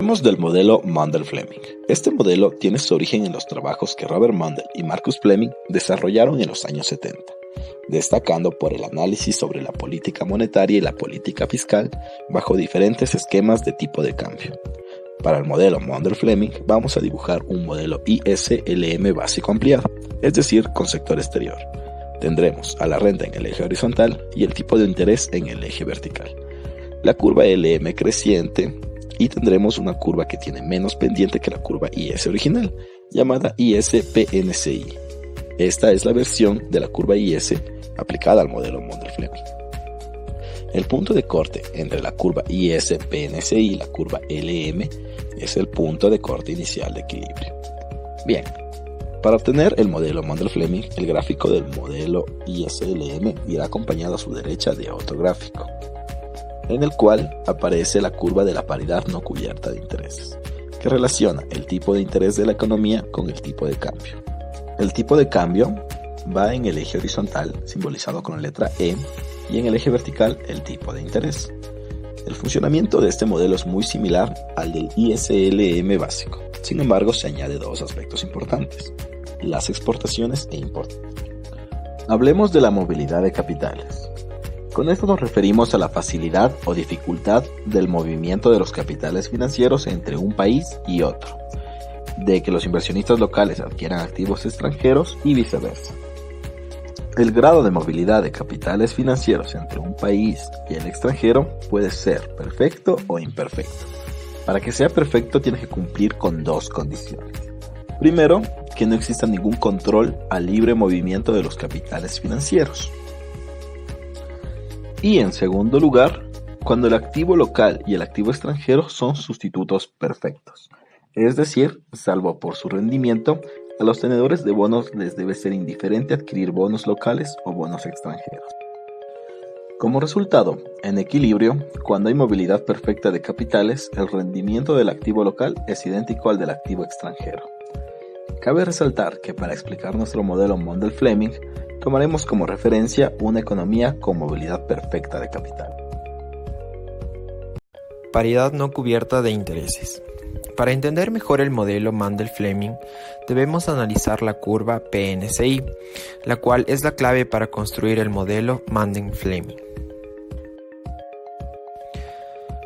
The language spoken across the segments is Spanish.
Hablemos del modelo Mundell-Fleming. Este modelo tiene su origen en los trabajos que Robert Mundell y Marcus Fleming desarrollaron en los años 70, destacando por el análisis sobre la política monetaria y la política fiscal bajo diferentes esquemas de tipo de cambio. Para el modelo Mundell-Fleming vamos a dibujar un modelo ISLM básico ampliado, es decir, con sector exterior. Tendremos a la renta en el eje horizontal y el tipo de interés en el eje vertical. La curva LM creciente y tendremos una curva que tiene menos pendiente que la curva IS original, llamada IS-PNCI. Esta es la versión de la curva IS aplicada al modelo Mundell-Fleming. El punto de corte entre la curva IS-PNCI y la curva LM es el punto de corte inicial de equilibrio. Bien, para obtener el modelo Mundell-Fleming, el gráfico del modelo ISLM irá acompañado a su derecha de otro gráfico, en el cual aparece la curva de la paridad no cubierta de intereses, que relaciona el tipo de interés de la economía con el tipo de cambio. El tipo de cambio va en el eje horizontal, simbolizado con la letra E, y en el eje vertical, el tipo de interés. El funcionamiento de este modelo es muy similar al del ISLM básico. Sin embargo, se añade dos aspectos importantes: las exportaciones e importaciones. Hablemos de la movilidad de capitales. Con esto nos referimos a la facilidad o dificultad del movimiento de los capitales financieros entre un país y otro, de que los inversionistas locales adquieran activos extranjeros y viceversa. El grado de movilidad de capitales financieros entre un país y el extranjero puede ser perfecto o imperfecto. Para que sea perfecto tiene que cumplir con dos condiciones. Primero, que no exista ningún control al libre movimiento de los capitales financieros. Y en segundo lugar, cuando el activo local y el activo extranjero son sustitutos perfectos. Es decir, salvo por su rendimiento, a los tenedores de bonos les debe ser indiferente adquirir bonos locales o bonos extranjeros. Como resultado, en equilibrio, cuando hay movilidad perfecta de capitales, el rendimiento del activo local es idéntico al del activo extranjero. Cabe resaltar que para explicar nuestro modelo Mundell-Fleming, tomaremos como referencia una economía con movilidad perfecta de capital. Paridad no cubierta de intereses. Para entender mejor el modelo Mundell-Fleming, debemos analizar la curva PNCI, la cual es la clave para construir el modelo Mundell-Fleming.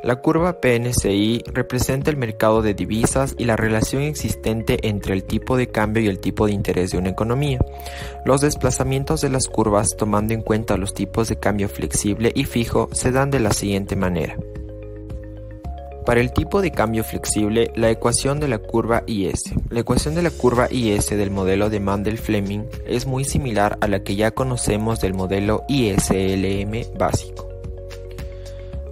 La curva PNCI representa el mercado de divisas y la relación existente entre el tipo de cambio y el tipo de interés de una economía. Los desplazamientos de las curvas, tomando en cuenta los tipos de cambio flexible y fijo, se dan de la siguiente manera. Para el tipo de cambio flexible, la ecuación de la curva IS. La ecuación de la curva IS del modelo de Mundell-Fleming es muy similar a la que ya conocemos del modelo ISLM básico.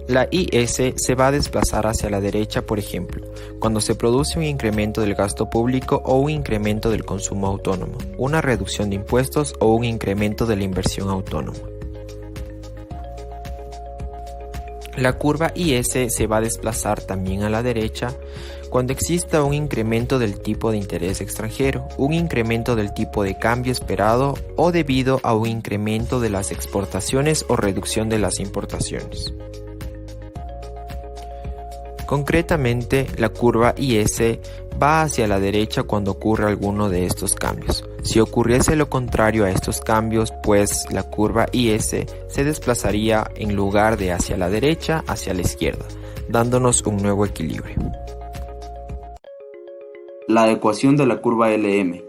La IS se va a desplazar hacia la derecha, por ejemplo, cuando se produce un incremento del gasto público o un incremento del consumo autónomo, una reducción de impuestos o un incremento de la inversión autónoma. La curva IS se va a desplazar también a la derecha cuando exista un incremento del tipo de interés extranjero, un incremento del tipo de cambio esperado o debido a un incremento de las exportaciones o reducción de las importaciones. Concretamente, la curva IS va hacia la derecha cuando ocurre alguno de estos cambios. Si ocurriese lo contrario a estos cambios, pues la curva IS se desplazaría en lugar de hacia la derecha, hacia la izquierda, dándonos un nuevo equilibrio. La ecuación de la curva LM.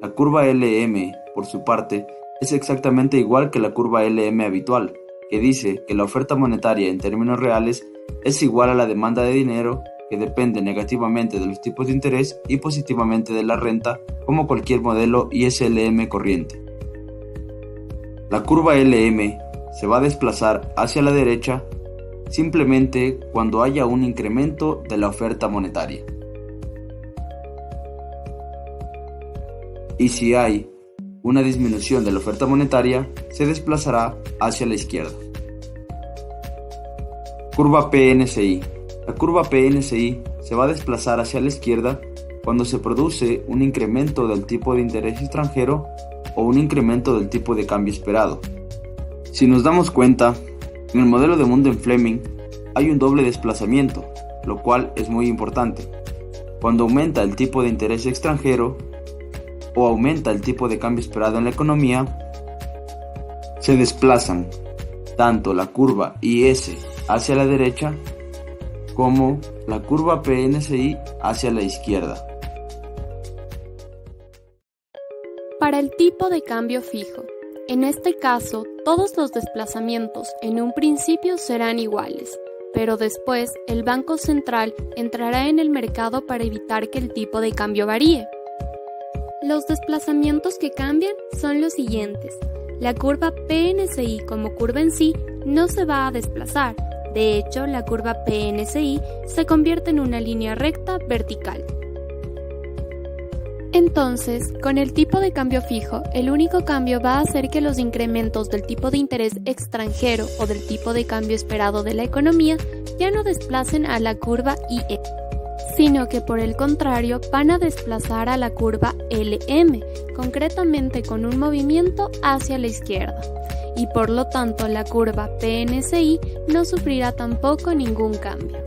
La curva LM, por su parte, es exactamente igual que la curva LM habitual, que dice que la oferta monetaria en términos reales es igual a la demanda de dinero, que depende negativamente de los tipos de interés y positivamente de la renta, como cualquier modelo ISLM corriente. La curva LM se va a desplazar hacia la derecha simplemente cuando haya un incremento de la oferta monetaria. Y si hay una disminución de la oferta monetaria, se desplazará hacia la izquierda. Curva PNCI. La curva PNCI se va a desplazar hacia la izquierda cuando se produce un incremento del tipo de interés extranjero o un incremento del tipo de cambio esperado. Si nos damos cuenta, en el modelo de Mundell-Fleming hay un doble desplazamiento, lo cual es muy importante. Cuando aumenta el tipo de interés extranjero o aumenta el tipo de cambio esperado en la economía, se desplazan tanto la curva IS hacia la derecha como la curva PNSI hacia la izquierda. Para el tipo de cambio fijo, en este caso, todos los desplazamientos en un principio serán iguales, pero después el Banco Central entrará en el mercado para evitar que el tipo de cambio varíe. Los desplazamientos que cambian son los siguientes. La curva PNSI como curva en sí no se va a desplazar. De hecho, la curva PNSI se convierte en una línea recta vertical. Entonces, con el tipo de cambio fijo, el único cambio va a ser que los incrementos del tipo de interés extranjero o del tipo de cambio esperado de la economía ya no desplacen a la curva IE, sino que por el contrario van a desplazar a la curva LM, concretamente con un movimiento hacia la izquierda, y por lo tanto la curva PNSI no sufrirá tampoco ningún cambio.